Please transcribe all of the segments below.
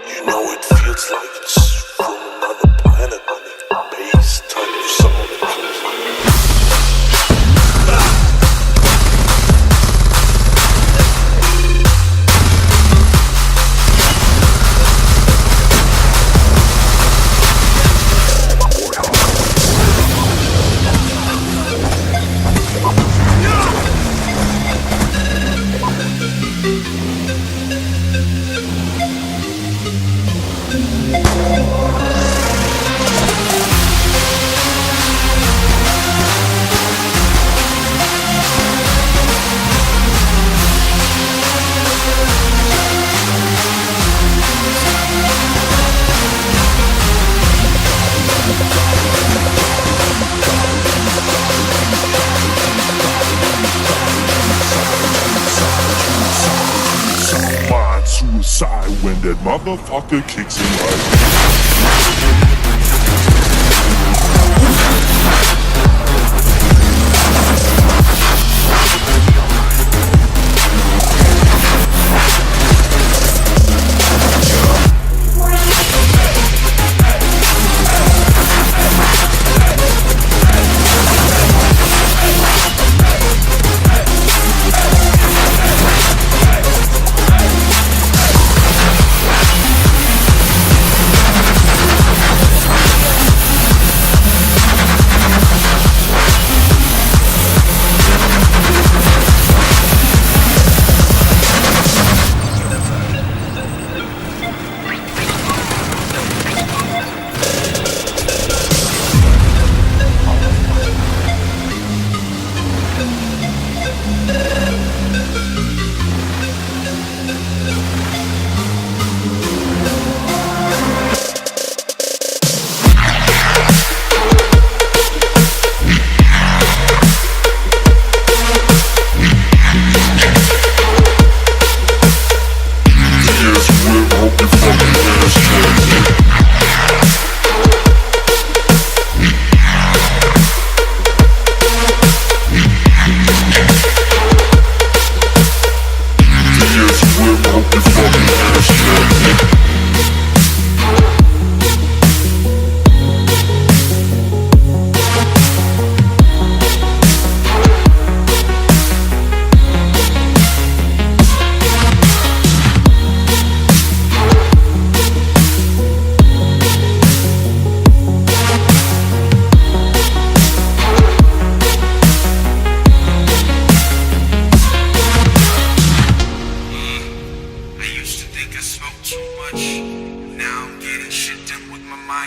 You know it feels like it's from another planet when that bass type of sound comes in. Suicide when that motherfucker kicks in right.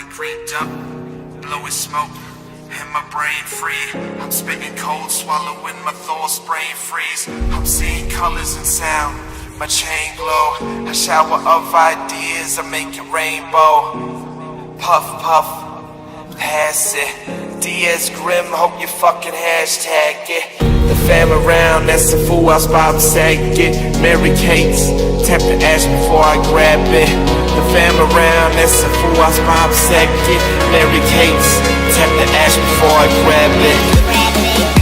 Cranked up, blowing smoke, and my brain free. I'm spitting cold, swallowing my thoughts, brain freeze. I'm seeing colors and sound, my chain glow. A shower of ideas, I make it rainbow. Puff, puff, pass it. DS Grim, hope you fucking hashtag it. The fam around, that's a fool, I'll spot sack it. Mary Kate's, tap the ash before I grab it. The fam around, that's a fool, I'll spot sack it. Mary Kate's, tap the ash before I grab it.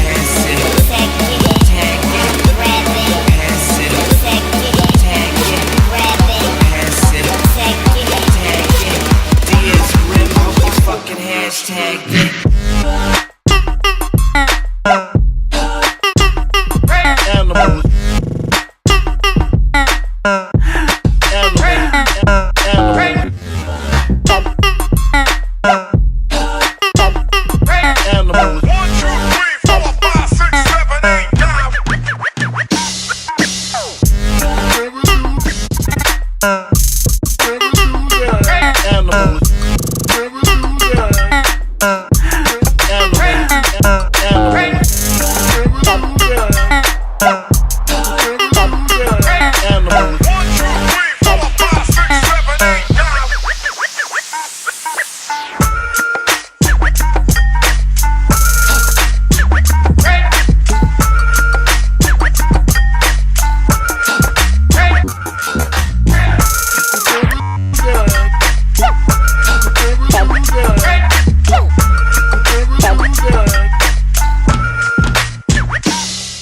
Pass it, tag it, grab it. Pass it, tag it, grab it. Pass it, tag it. DS Grim, hope you fucking hashtag it. Animals. 1, 2, 3, 4.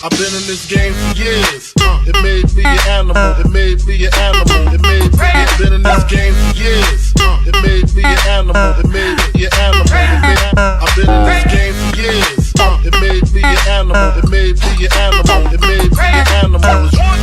I've been in this game for years. It made me an animal. It made me an animal. It made me. I've been in this game for years. It made me an animal. It made me an animal. I've been in this game for years. It made me an animal. It made me an animal. It made me an animal.